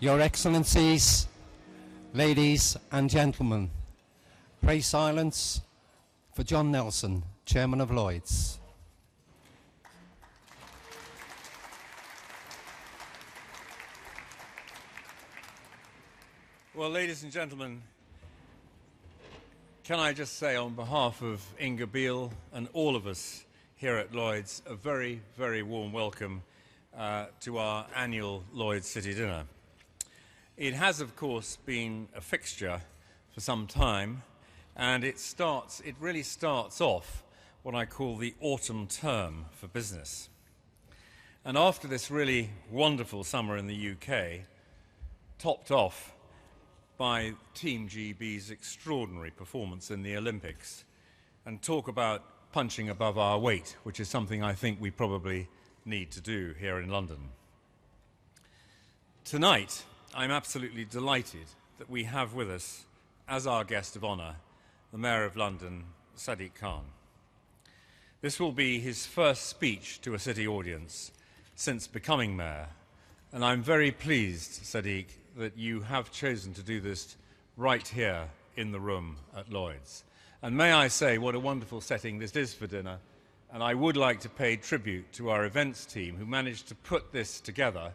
Your Excellencies, ladies and gentlemen, pray silence for John Nelson, Chairman of Lloyd's. Well, ladies and gentlemen, can I just say on behalf of Inga Beale and all of us here at Lloyd's, a very, very warm welcome to our annual Lloyd's City Dinner. It has, of course, been a fixture for some time, and it really starts off what I call the autumn term for business. And after this really wonderful summer in the UK, topped off by Team GB's extraordinary performance in the Olympics, and talk about punching above our weight, which is something I think we probably need to do here in London. Tonight, I'm absolutely delighted that we have with us, as our guest of honour, the Mayor of London, Sadiq Khan. This will be his first speech to a city audience since becoming Mayor, and I'm very pleased, Sadiq, that you have chosen to do this right here in the room at Lloyd's. And may I say what a wonderful setting this is for dinner, and I would like to pay tribute to our events team who managed to put this together,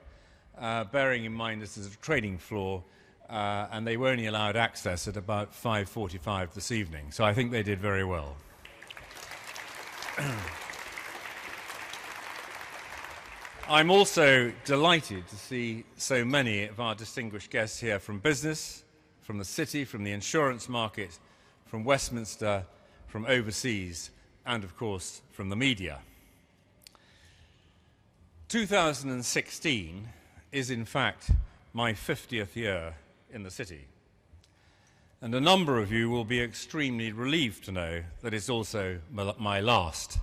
bearing in mind this is a training floor, and they were only allowed access at about 5:45 this evening, so I think they did very well. I'm also delighted to see so many of our distinguished guests here from business, from the city, from the insurance market, from Westminster, from overseas, and of course from the media. 2016 is in fact my 50th year in the city, and a number of you will be extremely relieved to know that it's also my last,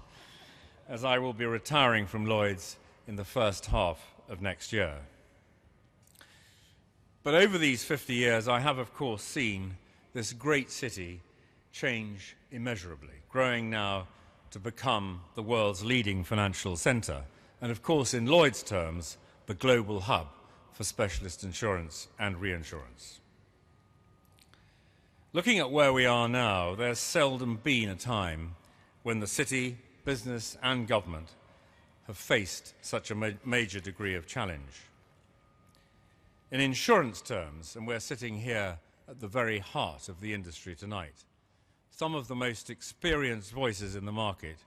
as I will be retiring from Lloyd's in the first half of next year. But over these 50 years I have of course seen this great city change immeasurably, growing now to become the world's leading financial centre, and of course in Lloyd's terms, the global hub for specialist insurance and reinsurance. Looking at where we are now, there's seldom been a time when the city, business and government have faced such a major degree of challenge. In insurance terms, and we're sitting here at the very heart of the industry tonight, some of the most experienced voices in the market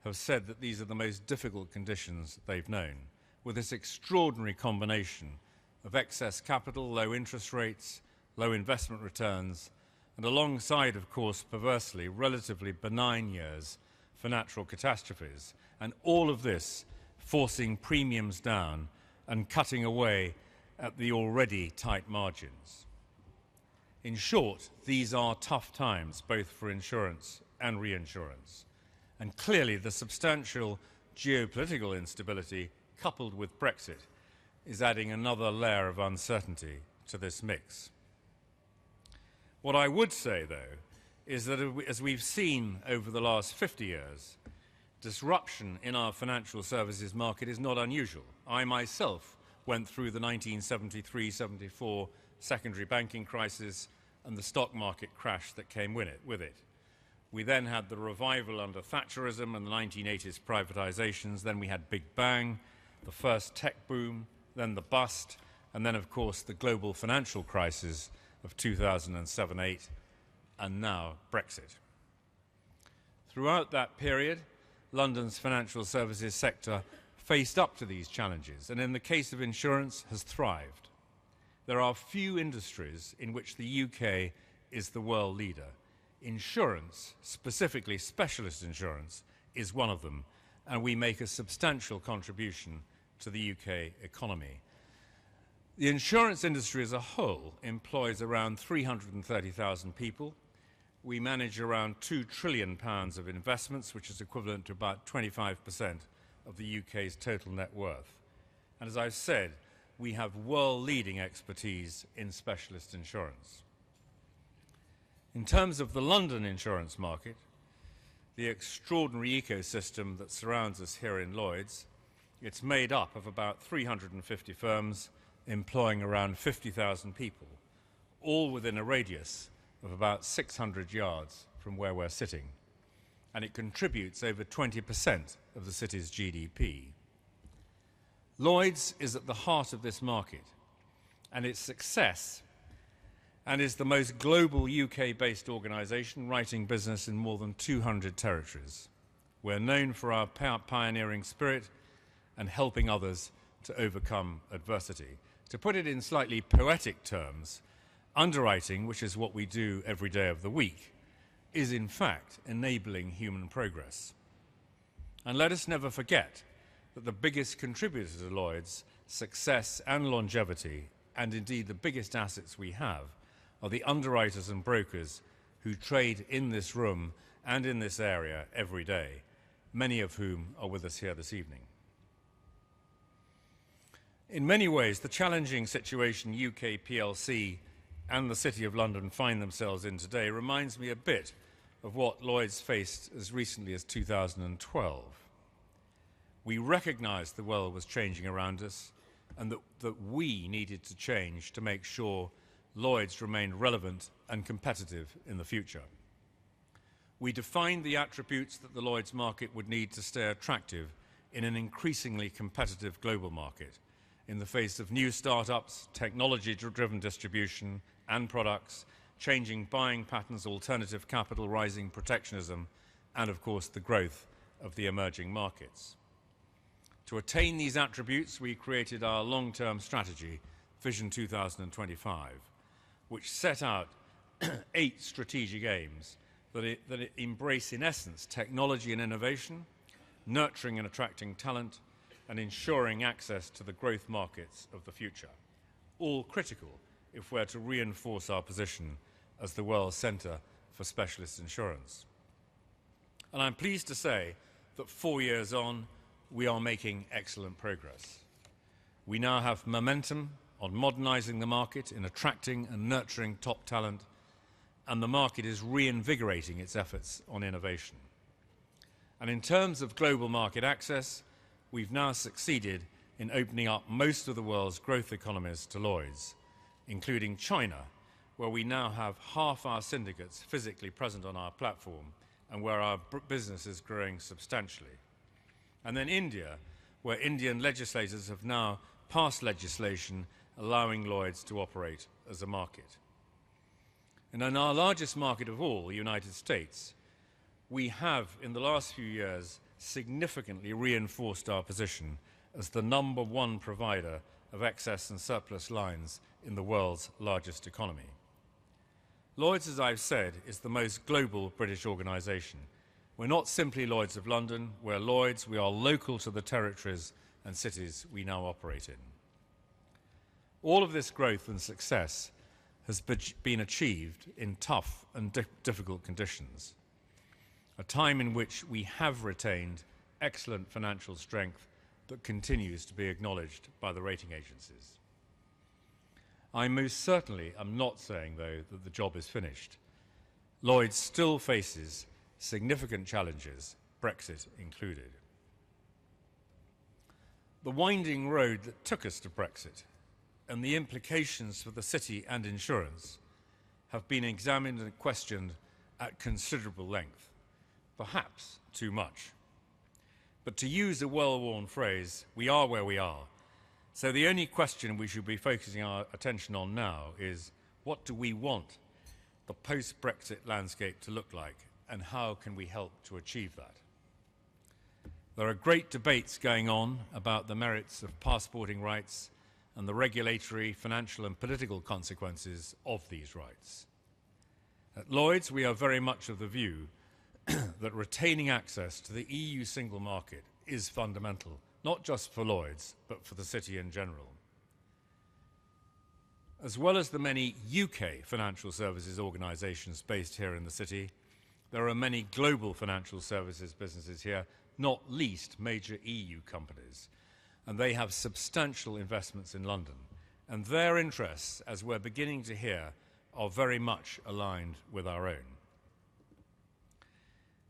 have said that these are the most difficult conditions they've known, with this extraordinary combination of excess capital, low interest rates, low investment returns, and alongside, of course, perversely, relatively benign years for natural catastrophes, and all of this forcing premiums down and cutting away at the already tight margins. In short, these are tough times, both for insurance and reinsurance. And clearly the substantial geopolitical instability, coupled with Brexit, is adding another layer of uncertainty to this mix. What I would say, though, is that as we've seen over the last 50 years, disruption in our financial services market is not unusual. I myself went through the 1973-74 secondary banking crisis and the stock market crash that came with it. We then had the revival under Thatcherism and the 1980s privatizations. Then we had Big Bang, the first tech boom, then the bust, and then, of course, the global financial crisis of 2007-8, and now Brexit. Throughout that period, London's financial services sector faced up to these challenges, and in the case of insurance, has thrived. There are few industries in which the UK is the world leader. Insurance, specifically specialist insurance, is one of them, and we make a substantial contribution to the UK economy. The insurance industry as a whole employs around 330,000 people. We manage around £2 trillion of investments, which is equivalent to about 25% of the UK's total net worth. And as I've said, we have world-leading expertise in specialist insurance. In terms of the London insurance market, the extraordinary ecosystem that surrounds us here in Lloyd's, it's made up of about 350 firms employing around 50,000 people, all within a radius of about 600 yards from where we're sitting, and it contributes over 20% of the city's GDP. Lloyd's is at the heart of this market, and its success, and is the most global UK-based organisation writing business in more than 200 territories. We're known for our pioneering spirit and helping others to overcome adversity. To put it in slightly poetic terms, underwriting, which is what we do every day of the week, is in fact enabling human progress. And let us never forget that the biggest contributor to Lloyd's success and longevity, and indeed the biggest assets we have, are the underwriters and brokers who trade in this room and in this area every day, many of whom are with us here this evening. In many ways, the challenging situation UK plc and the City of London find themselves in today reminds me a bit of what Lloyd's faced as recently as 2012. We recognised the world was changing around us and that we needed to change to make sure Lloyd's remained relevant and competitive in the future. We defined the attributes that the Lloyd's market would need to stay attractive in an increasingly competitive global market in the face of new startups, technology-driven distribution and products, changing buying patterns, alternative capital, rising protectionism, and of course the growth of the emerging markets. To attain these attributes, we created our long-term strategy, Vision 2025, which set out 8 strategic aims that embrace, in essence, technology and innovation, nurturing and attracting talent, and ensuring access to the growth markets of the future, all critical if we're to reinforce our position as the world's centre for specialist insurance. And I'm pleased to say that 4 years on, we are making excellent progress. We now have momentum on modernising the market, in attracting and nurturing top talent, and the market is reinvigorating its efforts on innovation. And in terms of global market access, we've now succeeded in opening up most of the world's growth economies to Lloyd's, including China, where we now have half our syndicates physically present on our platform and where our business is growing substantially. And then India, where Indian legislators have now passed legislation allowing Lloyd's to operate as a market. And in our largest market of all, the United States, we have, in the last few years, significantly reinforced our position as the #1 provider of excess and surplus lines in the world's largest economy. Lloyd's, as I've said, is the most global British organisation. We're not simply Lloyd's of London, we're Lloyd's, we are local to the territories and cities we now operate in. All of this growth and success has been achieved in tough and difficult conditions, a time in which we have retained excellent financial strength that continues to be acknowledged by the rating agencies. I most certainly am not saying, though, that the job is finished. Lloyd's still faces significant challenges, Brexit included. The winding road that took us to Brexit and the implications for the city and insurance have been examined and questioned at considerable length, perhaps too much. But to use a well-worn phrase, we are where we are. So the only question we should be focusing our attention on now is, what do we want the post-Brexit landscape to look like, and how can we help to achieve that? There are great debates going on about the merits of passporting rights and the regulatory, financial and political consequences of these rights. At Lloyd's, we are very much of the view that retaining access to the EU single market is fundamental, not just for Lloyd's, but for the city in general. As well as the many UK financial services organisations based here in the city, there are many global financial services businesses here, not least major EU companies, and they have substantial investments in London, and their interests, as we're beginning to hear, are very much aligned with our own.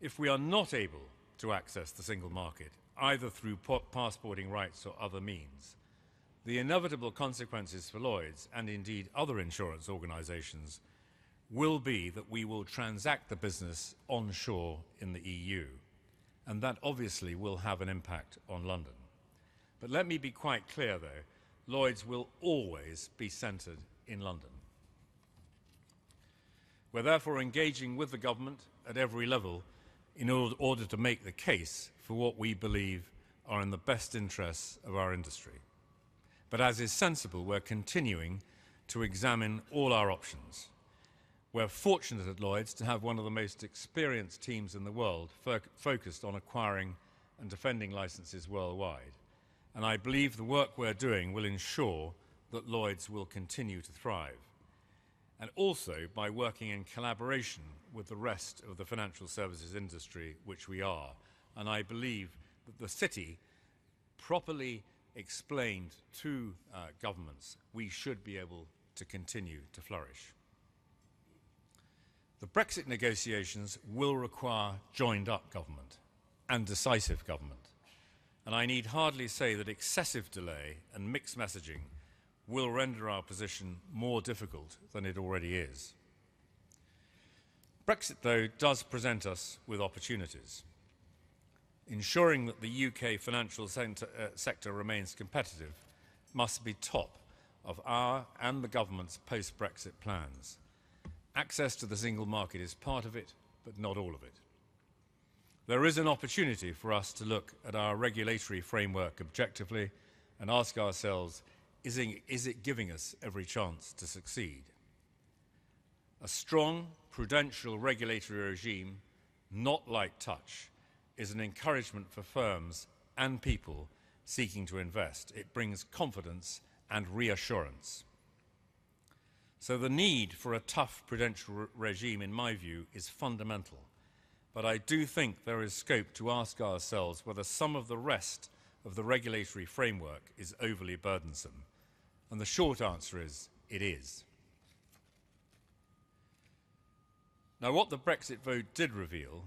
If we are not able to access the single market, either through passporting rights or other means, the inevitable consequences for Lloyd's, and indeed other insurance organisations, will be that we will transact the business onshore in the EU, and that obviously will have an impact on London. But let me be quite clear, though, Lloyd's will always be centred in London. We're therefore engaging with the government at every level in order to make the case for what we believe are in the best interests of our industry. But as is sensible, we're continuing to examine all our options. We're fortunate at Lloyd's to have one of the most experienced teams in the world focused on acquiring and defending licenses worldwide. And I believe the work we're doing will ensure that Lloyd's will continue to thrive. And also by working in collaboration with the rest of the financial services industry, which we are. And I believe that the city, properly explained to governments, we should be able to continue to flourish. The Brexit negotiations will require joined-up government and decisive government. And I need hardly say that excessive delay and mixed messaging will render our position more difficult than it already is. Brexit, though, does present us with opportunities. Ensuring that the UK financial sector remains competitive must be top of our and the government's post-Brexit plans. Access to the single market is part of it, but not all of it. There is an opportunity for us to look at our regulatory framework objectively and ask ourselves, is it giving us every chance to succeed? A strong, prudential regulatory regime, not light touch, is an encouragement for firms and people seeking to invest. It brings confidence and reassurance. So the need for a tough prudential regime, in my view, is fundamental. But I do think there is scope to ask ourselves whether some of the rest of the regulatory framework is overly burdensome. And the short answer is, it is. Now, what the Brexit vote did reveal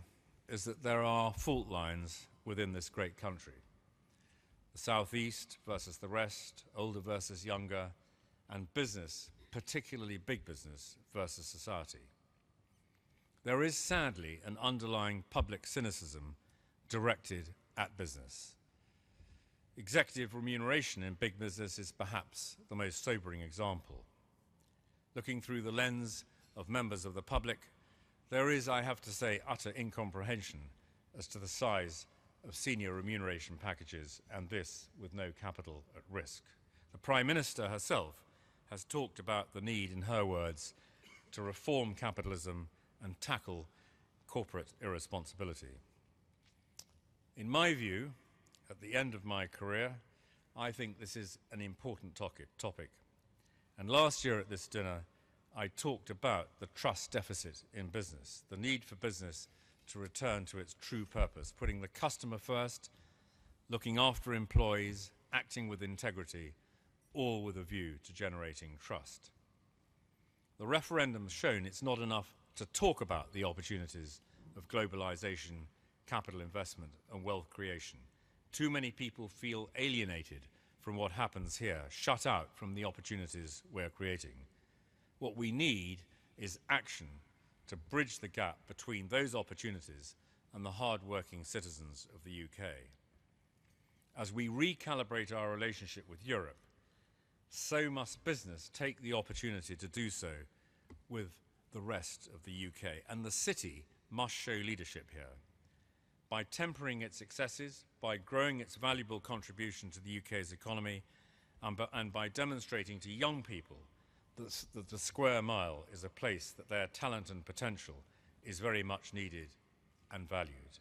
is that there are fault lines within this great country. The South East versus the rest, older versus younger, and business, particularly big business, versus society. There is sadly an underlying public cynicism directed at business. Executive remuneration in big business is perhaps the most sobering example. Looking through the lens of members of the public, there is, I have to say, utter incomprehension as to the size of senior remuneration packages, and this with no capital at risk. The Prime Minister herself has talked about the need, in her words, to reform capitalism and tackle corporate irresponsibility. In my view, at the end of my career, I think this is an important topic. And last year at this dinner, I talked about the trust deficit in business, the need for business to return to its true purpose, putting the customer first, looking after employees, acting with integrity, all with a view to generating trust. The referendum's shown it's not enough to talk about the opportunities of globalization, capital investment, and wealth creation. Too many people feel alienated from what happens here, shut out from the opportunities we're creating. What we need is action to bridge the gap between those opportunities and the hard-working citizens of the UK. As we recalibrate our relationship with Europe, so must business take the opportunity to do so with the rest of the UK. And the city must show leadership here. By tempering its excesses, by growing its valuable contribution to the UK's economy, and by demonstrating to young people that the square mile is a place that their talent and potential is very much needed and valued.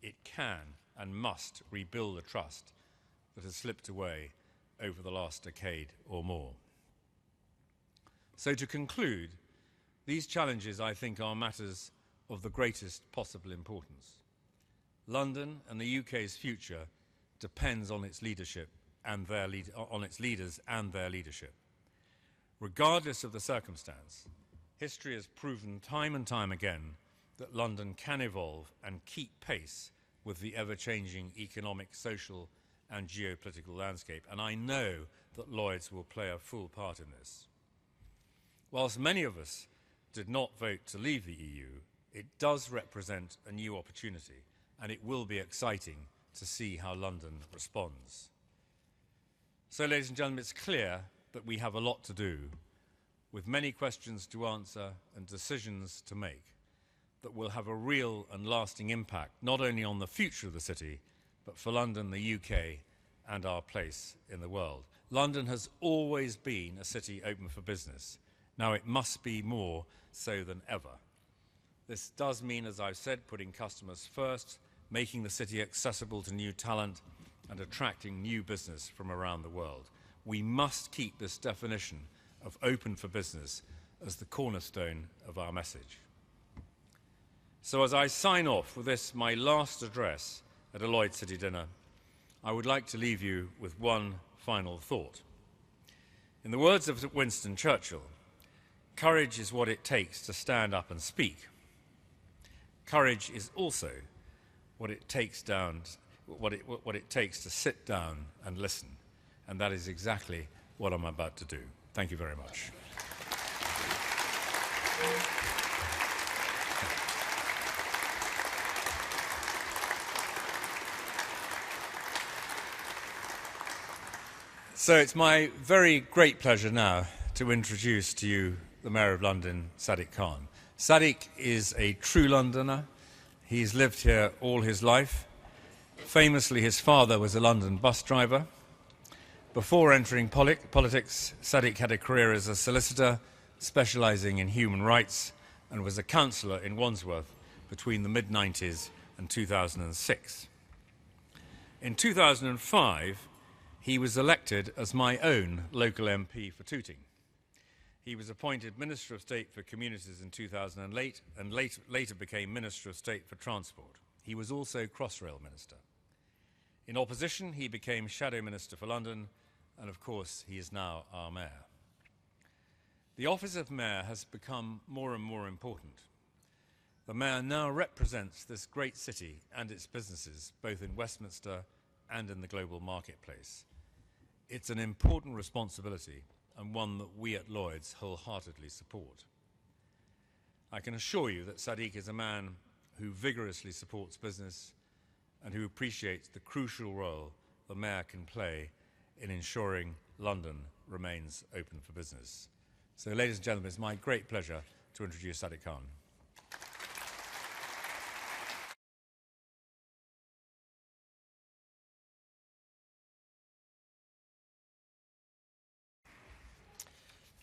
It can and must rebuild the trust that has slipped away over the last decade or more. So to conclude, these challenges, I think, are matters of the greatest possible importance. London and the UK's future depends on its leadership and on its leaders and their leadership. Regardless of the circumstance, history has proven time and time again that London can evolve and keep pace with the ever-changing economic, social, and geopolitical landscape. And I know that Lloyd's will play a full part in this. Whilst many of us did not vote to leave the EU, it does represent a new opportunity, and it will be exciting to see how London responds. So, ladies and gentlemen, it's clear that we have a lot to do, with many questions to answer and decisions to make that will have a real and lasting impact, not only on the future of the city, but for London, the UK, and our place in the world. London has always been a city open for business. Now it must be more so than ever. This does mean, as I've said, putting customers first, making the city accessible to new talent, and attracting new business from around the world. We must keep this definition of open for business as the cornerstone of our message. So as I sign off with this, my last address at a Lloyd City dinner, I would like to leave you with one final thought. In the words of Winston Churchill, courage is what it takes to stand up and speak. Courage is also what it takes to sit down and listen. And that is exactly what I'm about to do. Thank you very much. So it's my very great pleasure now to introduce to you the Mayor of London, Sadiq Khan. Sadiq is a true Londoner. He's lived here all his life. Famously, his father was a London bus driver. Before entering politics, Sadiq had a career as a solicitor, specialising in human rights, and was a councillor in Wandsworth between the mid-90s and 2006. In 2005, he was elected as my own local MP for Tooting. He was appointed Minister of State for Communities in 2008 and later became Minister of State for Transport. He was also Crossrail Minister. In opposition, he became Shadow Minister for London, and of course, he is now our Mayor. The office of Mayor has become more and more important. The Mayor now represents this great city and its businesses, both in Westminster and in the global marketplace. It's an important responsibility and one that we at Lloyd's wholeheartedly support. I can assure you that Sadiq is a man who vigorously supports business and who appreciates the crucial role the Mayor can play in ensuring London remains open for business. So, ladies and gentlemen, it's my great pleasure to introduce Sadiq Khan.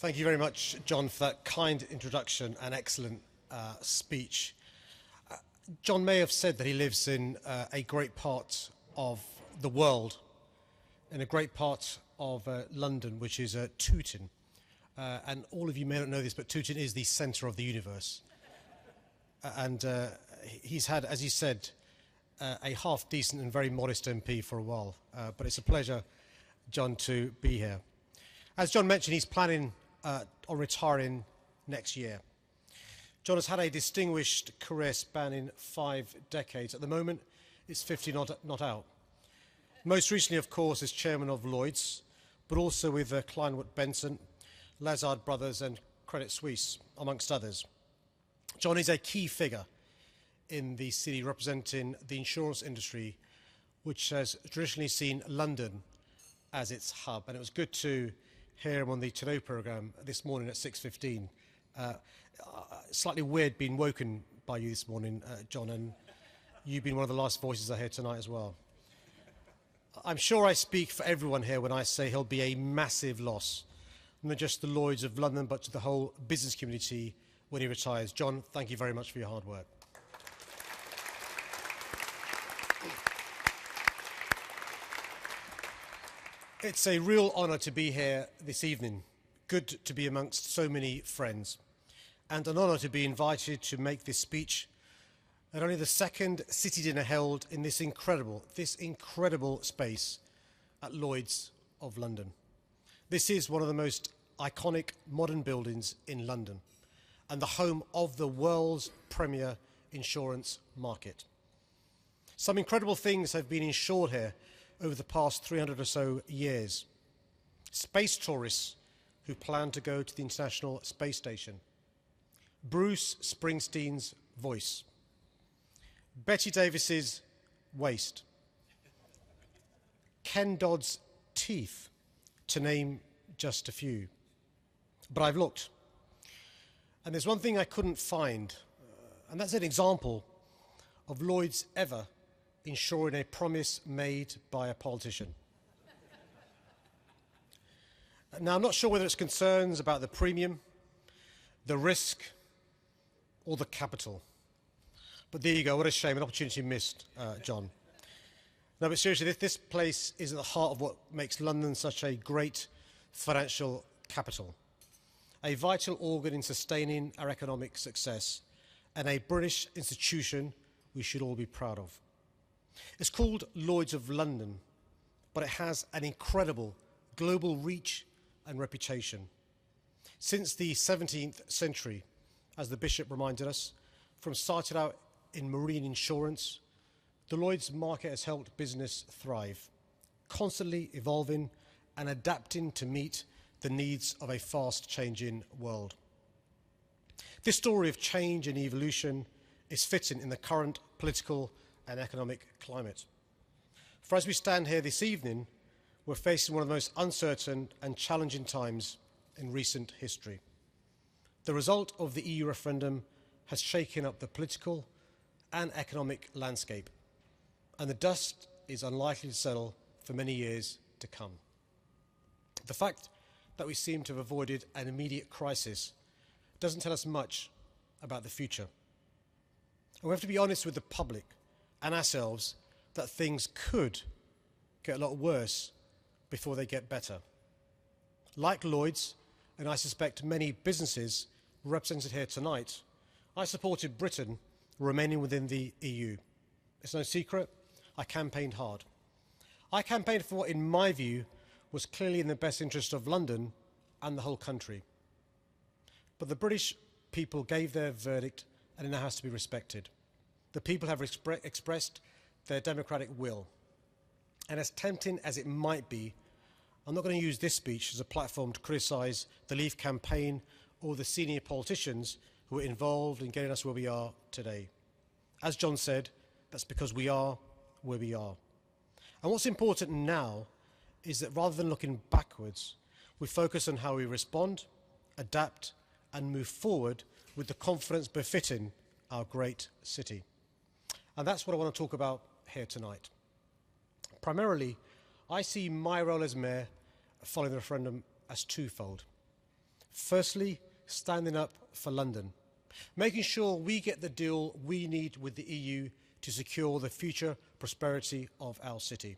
Thank you very much, John, for that kind introduction and excellent speech. John may have said that he lives in a great part of the world, in a great part of London, which is Tooting. And all of you may not know this, but Tooting is the centre of the universe. And he's had, as he said, a half-decent and very modest MP for a while. But it's a pleasure, John, to be here. As John mentioned, he's planning on retiring next year. John has had a distinguished career spanning 5 decades. At the moment, it's 50 not out. Most recently, of course, as chairman of Lloyd's, but also with Kleinwood Benson, Lazard Brothers and Credit Suisse, amongst others. John is a key figure in the city representing the insurance industry, which has traditionally seen London as its hub. And it was good to hear him on the Today programme this morning at 6:15. Slightly weird being woken by you this morning, John, and you've been one of the last voices I heard tonight as well. I'm sure I speak for everyone here when I say he'll be a massive loss, not just the Lloyds of London, but to the whole business community when he retires. John, thank you very much for your hard work. It's a real honour to be here this evening. Good to be amongst so many friends. And an honour to be invited to make this speech at only the second city dinner held in this incredible space at Lloyd's of London. This is one of the most iconic modern buildings in London and the home of the world's premier insurance market. Some incredible things have been insured here over the past 300 or so years. space tourists who plan to go to the International Space Station, Bruce Springsteen's voice, Betty Davis's waist, Ken Dodd's teeth, to name just a few. But I've looked, and there's one thing I couldn't find, and that's an example of Lloyd's ever ensuring a promise made by a politician. Now, I'm not sure whether it's concerns about the premium, the risk, or the capital. But there you go, what a shame, an opportunity missed, John. No, but seriously, this place is at the heart of what makes London such a great financial capital, a vital organ in sustaining our economic success, and a British institution we should all be proud of. It's called Lloyd's of London, but it has an incredible global reach and reputation. Since the 17th century, as the Bishop reminded us, from started out in marine insurance, the Lloyd's market has helped business thrive, constantly evolving and adapting to meet the needs of a fast-changing world. This story of change and evolution is fitting in the current political and economic climate. For as we stand here this evening, we're facing one of the most uncertain and challenging times in recent history. The result of the EU referendum has shaken up the political and economic landscape, and the dust is unlikely to settle for many years to come. The fact that we seem to have avoided an immediate crisis doesn't tell us much about the future. And we have to be honest with the public and ourselves that things could get a lot worse before they get better. Like Lloyd's, and I suspect many businesses represented here tonight, I supported Britain remaining within the EU. It's no secret, I campaigned hard. I campaigned for what, in my view, was clearly in the best interest of London and the whole country. But the British people gave their verdict, and it now has to be respected. The people have expressed their democratic will. And as tempting as it might be, I'm not going to use this speech as a platform to criticise the Leave campaign or the senior politicians who were involved in getting us where we are today. As John said, that's because we are where we are. And what's important now is that rather than looking backwards, we focus on how we respond, adapt, and move forward with the confidence befitting our great city. And that's what I want to talk about here tonight. Primarily, I see my role as mayor following the referendum as twofold. Firstly, standing up for London, making sure we get the deal we need with the EU to secure the future prosperity of our city.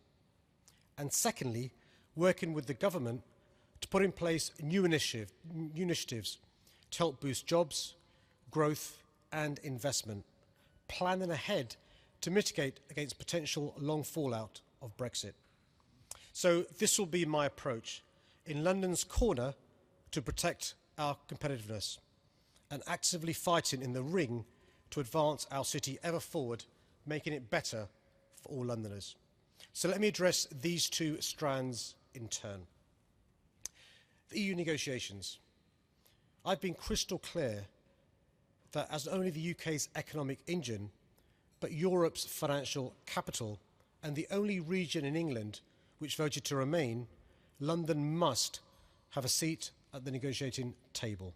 And secondly, working with the government to put in place new initiatives to help boost jobs, growth and investment, planning ahead to mitigate against potential long fallout of Brexit. So this will be my approach, in London's corner to protect our competitiveness and actively fighting in the ring to advance our city ever forward, making it better for all Londoners. So let me address these two strands in turn. The EU negotiations. I've been crystal clear that as not only the UK's economic engine, but Europe's financial capital and the only region in England which voted to remain, London must have a seat at the negotiating table.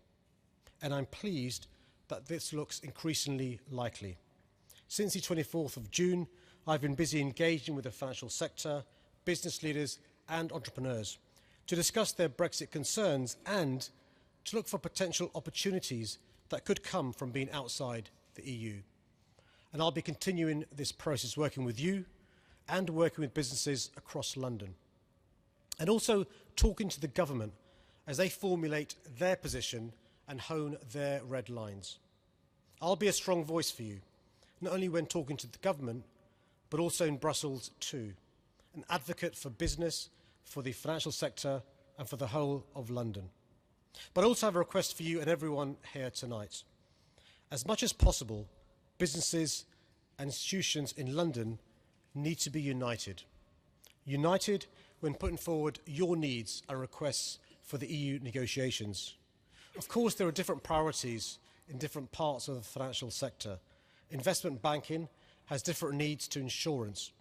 And I'm pleased that this looks increasingly likely. Since the 24th of June, I've been busy engaging with the financial sector, business leaders and entrepreneurs to discuss their Brexit concerns and to look for potential opportunities that could come from being outside the EU. And I'll be continuing this process working with you and working with businesses across London. And also talking to the government as they formulate their position and hone their red lines. I'll be a strong voice for you, not only when talking to the government, but also in Brussels too, an advocate for business, for the financial sector and for the whole of London. But I also have a request for you and everyone here tonight. As much as possible, businesses and institutions in London need to be united. United when putting forward your needs and requests for the EU negotiations. Of course, there are different priorities in different parts of the financial sector. Investment banking has different needs to insurance.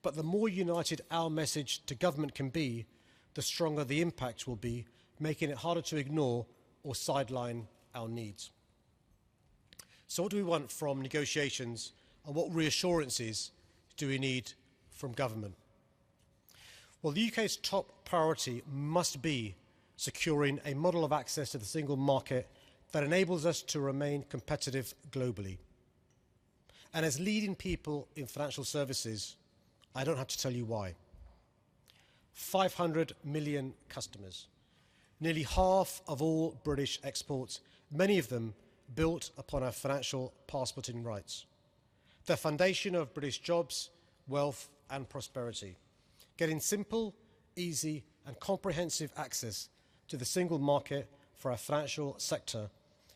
But the more united our message to government can be, the stronger the impact will be, making it harder to ignore or sideline our needs. So what do we want from negotiations, and what reassurances do we need from government? Well, the UK's top priority must be securing a model of access to the single market that enables us to remain competitive globally. And as leading people in financial services, I don't have to tell you why. 500 million customers, nearly half of all British exports, many of them built upon our financial passporting rights. The foundation of British jobs, wealth and prosperity. Getting simple, easy and comprehensive access to the single market for our financial sector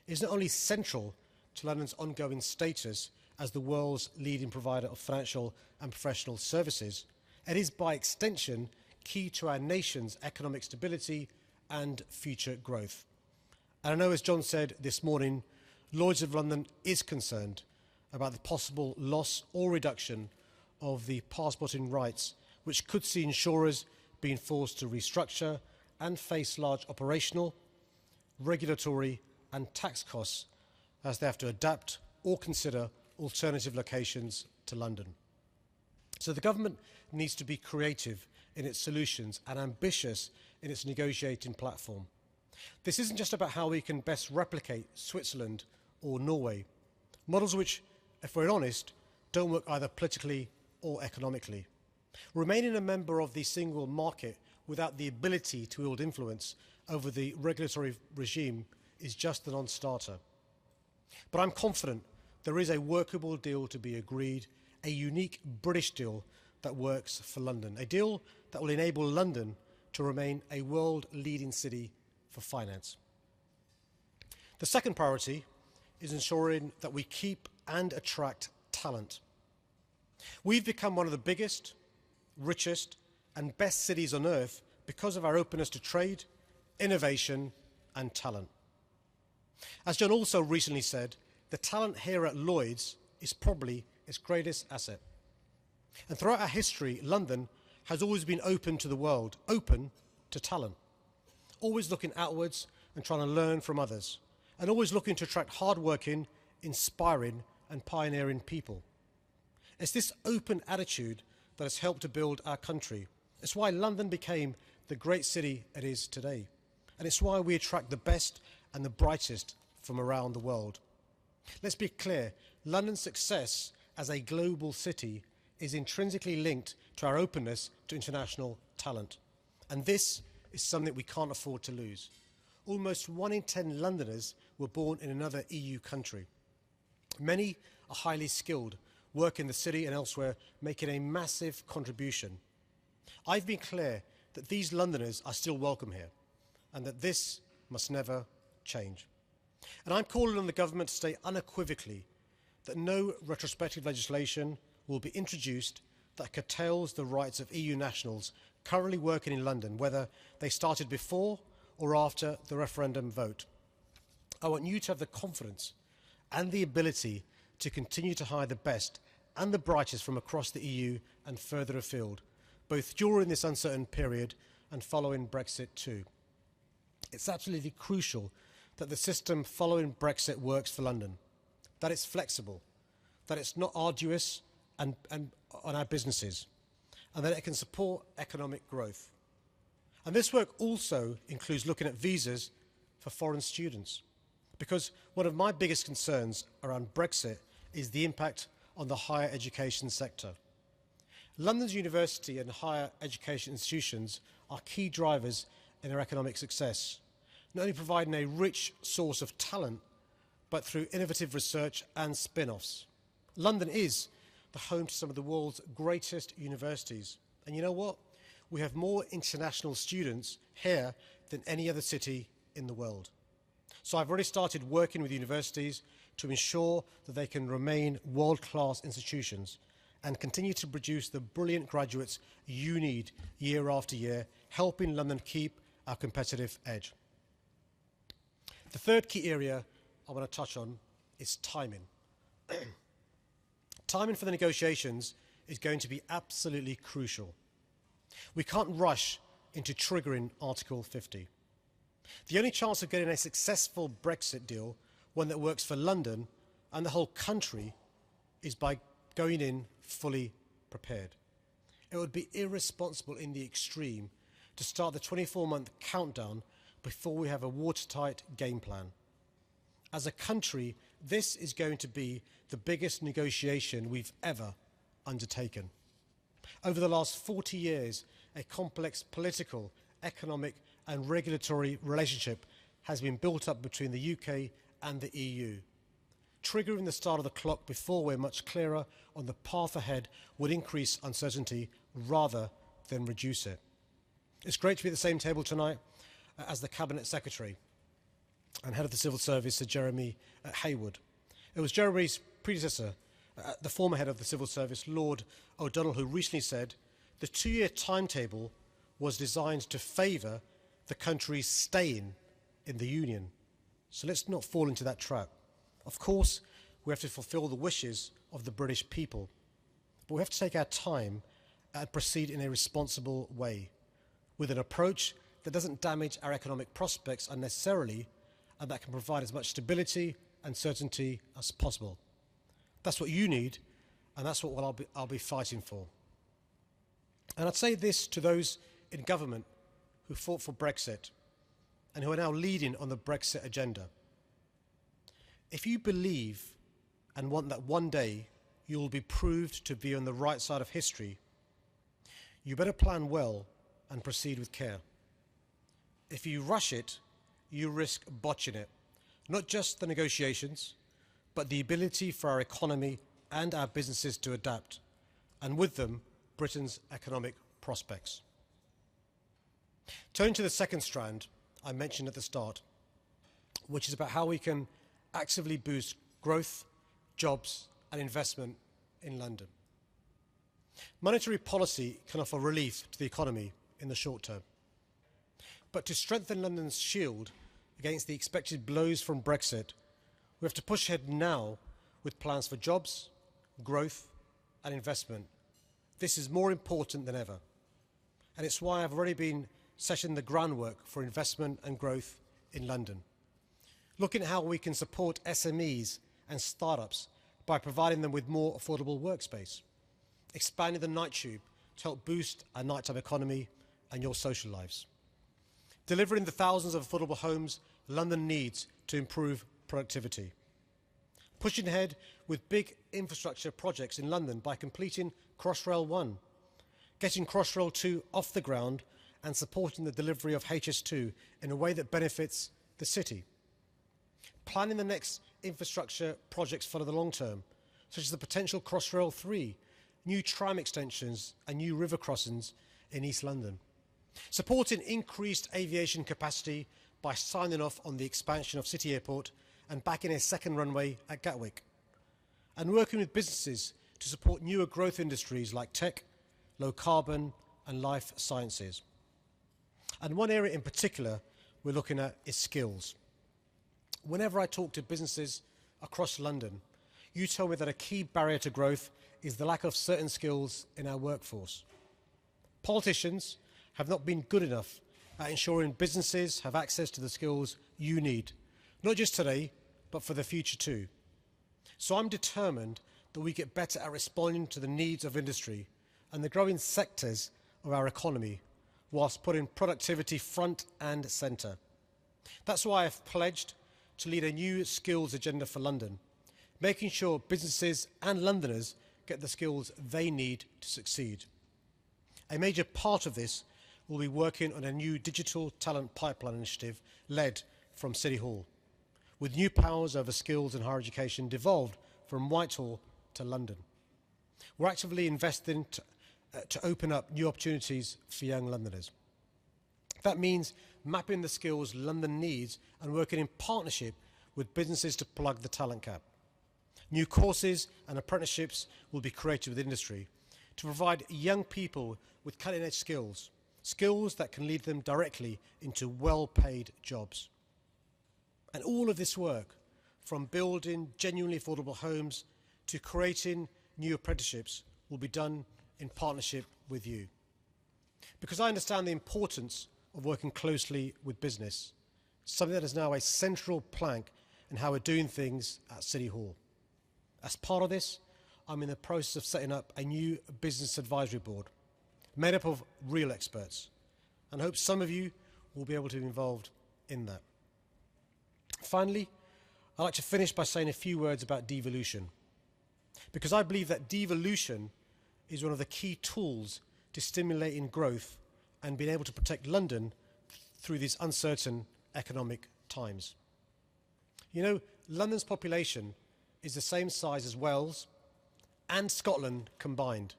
is not only central to London's ongoing status as the world's leading provider of financial and professional services, it is by extension key to our nation's economic stability and future growth. And I know, as John said this morning, Lloyd's of London is concerned about the possible loss or reduction of the passporting rights, which could see insurers being forced to restructure and face large operational, regulatory and tax costs as they have to adapt or consider alternative locations to London. So the government needs to be creative in its solutions and ambitious in its negotiating platform. This isn't just about how we can best replicate Switzerland or Norway, models which, if we're honest, don't work either politically or economically. Remaining a member of the single market without the ability to wield influence over the regulatory regime is just a non-starter. But I'm confident there is a workable deal to be agreed, a unique British deal that works for London, a deal that will enable London to remain a world-leading city for finance. The second priority is ensuring that we keep and attract talent. We've become one of the biggest, richest and best cities on earth because of our openness to trade, innovation and talent. As John also recently said, the talent here at Lloyd's is probably its greatest asset. And throughout our history, London has always been open to the world, open to talent, always looking outwards and trying to learn from others, and always looking to attract hard-working, inspiring and pioneering people. It's this open attitude that has helped to build our country. It's why London became the great city it is today. And it's why we attract the best and the brightest from around the world. Let's be clear, London's success as a global city is intrinsically linked to our openness to international talent. And this is something we can't afford to lose. Almost 1 in 10 Londoners were born in another EU country. Many are highly skilled, work in the city and elsewhere, making a massive contribution. I've been clear that these Londoners are still welcome here, and that this must never change. And I'm calling on the government to state unequivocally that no retrospective legislation will be introduced that curtails the rights of EU nationals currently working in London, whether they started before or after the referendum vote. I want you to have the confidence and the ability to continue to hire the best and the brightest from across the EU and further afield, both during this uncertain period and following Brexit too. It's absolutely crucial that the system following Brexit works for London, that it's flexible, that it's not arduous and on our businesses, and that it can support economic growth. And this work also includes looking at visas for foreign students, because one of my biggest concerns around Brexit is the impact on the higher education sector. London's university and higher education institutions are key drivers in our economic success, not only providing a rich source of talent, but through innovative research and spin-offs. London is the home to some of the world's greatest universities. And you know what? We have more international students here than any other city in the world. So I've already started working with universities to ensure that they can remain world-class institutions and continue to produce the brilliant graduates you need year after year, helping London keep our competitive edge. The third key area I want to touch on is timing. Timing for the negotiations is going to be absolutely crucial. We can't rush into triggering Article 50. The only chance of getting a successful Brexit deal, one that works for London and the whole country, is by going in fully prepared. It would be irresponsible in the extreme to start the 24-month countdown before we have a watertight game plan. As a country, this is going to be the biggest negotiation we've ever undertaken. Over the last 40 years, a complex political, economic and regulatory relationship has been built up between the UK and the EU. Triggering the start of the clock before we're much clearer on the path ahead would increase uncertainty rather than reduce it. It's great to be at the same table tonight as the Cabinet Secretary and Head of the Civil Service, Sir Jeremy Hayward. It was Jeremy's predecessor, the former Head of the Civil Service, Lord O'Donnell, who recently said the 2-year timetable was designed to favour the country staying in the Union. So let's not fall into that trap. Of course, we have to fulfil the wishes of the British people, but we have to take our time and proceed in a responsible way, with an approach that doesn't damage our economic prospects unnecessarily and that can provide as much stability and certainty as possible. That's what you need, and that's what I'll be fighting for. And I'd say this to those in government who fought for Brexit and who are now leading on the Brexit agenda. If you believe and want that one day you will be proved to be on the right side of history, you better plan well and proceed with care. If you rush it, you risk botching it. Not just the negotiations, but the ability for our economy and our businesses to adapt, and with them, Britain's economic prospects. Turning to the second strand I mentioned at the start, which is about how we can actively boost growth, jobs and investment in London. Monetary policy can offer relief to the economy in the short term. But to strengthen London's shield against the expected blows from Brexit, we have to push ahead now with plans for jobs, growth and investment. This is more important than ever. And it's why I've already been setting the groundwork for investment and growth in London. Looking at how we can support SMEs and startups by providing them with more affordable workspace, expanding the night tube to help boost our nighttime economy and your social lives, delivering the thousands of affordable homes London needs to improve productivity, pushing ahead with big infrastructure projects in London by completing Crossrail 1, getting Crossrail 2 off the ground and supporting the delivery of HS2 in a way that benefits the city, planning the next infrastructure projects for the long term, such as the potential Crossrail 3, new tram extensions and new river crossings in East London, supporting increased aviation capacity by signing off on the expansion of City Airport and backing a second runway at Gatwick, and working with businesses to support newer growth industries like tech, low carbon and life sciences. And one area in particular we're looking at is skills. Whenever I talk to businesses across London, you tell me that a key barrier to growth is the lack of certain skills in our workforce. Politicians have not been good enough at ensuring businesses have access to the skills you need, not just today, but for the future too. So I'm determined that we get better at responding to the needs of industry and the growing sectors of our economy, whilst putting productivity front and centre. That's why I've pledged to lead a new skills agenda for London, making sure businesses and Londoners get the skills they need to succeed. A major part of this will be working on a new digital talent pipeline initiative led from City Hall, with new powers over skills and higher education devolved from Whitehall to London. We're actively investing to open up new opportunities for young Londoners. That means mapping the skills London needs and working in partnership with businesses to plug the talent gap. New courses and apprenticeships will be created with industry to provide young people with cutting-edge skills, skills that can lead them directly into well-paid jobs. And all of this work, from building genuinely affordable homes to creating new apprenticeships, will be done in partnership with you. Because I understand the importance of working closely with business, something that is now a central plank in how we're doing things at City Hall. As part of this, I'm in the process of setting up a new business advisory board made up of real experts, and I hope some of you will be able to be involved in that. Finally, I'd like to finish by saying a few words about devolution, because I believe that devolution is one of the key tools to stimulating growth and being able to protect London through these uncertain economic times. You know, London's population is the same size as Wales and Scotland combined,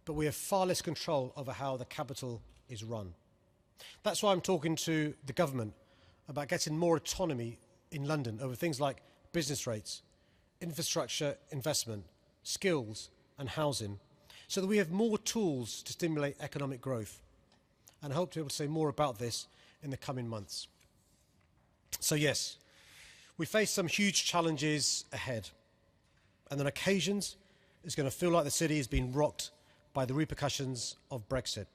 but we have far less control over how the capital is run. That's why I'm talking to the government about getting more autonomy in London over things like business rates, infrastructure investment, skills and housing, so that we have more tools to stimulate economic growth. And I hope to be able to say more about this in the coming months. So yes, we face some huge challenges ahead, and on occasions it's going to feel like the city is being rocked by the repercussions of Brexit.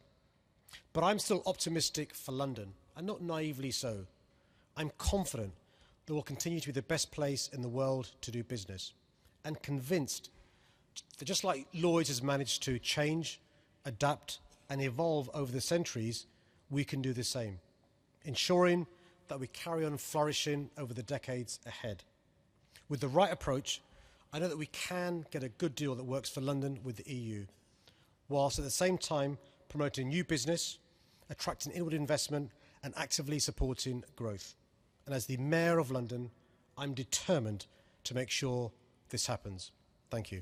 But I'm still optimistic for London, and not naively so. I'm confident that we'll continue to be the best place in the world to do business, and convinced that just like Lloyd has managed to change, adapt and evolve over the centuries, we can do the same, ensuring that we carry on flourishing over the decades ahead. With the right approach, I know that we can get a good deal that works for London with the EU, whilst at the same time promoting new business, attracting inward investment and actively supporting growth. And as the Mayor of London, I'm determined to make sure this happens. Thank you.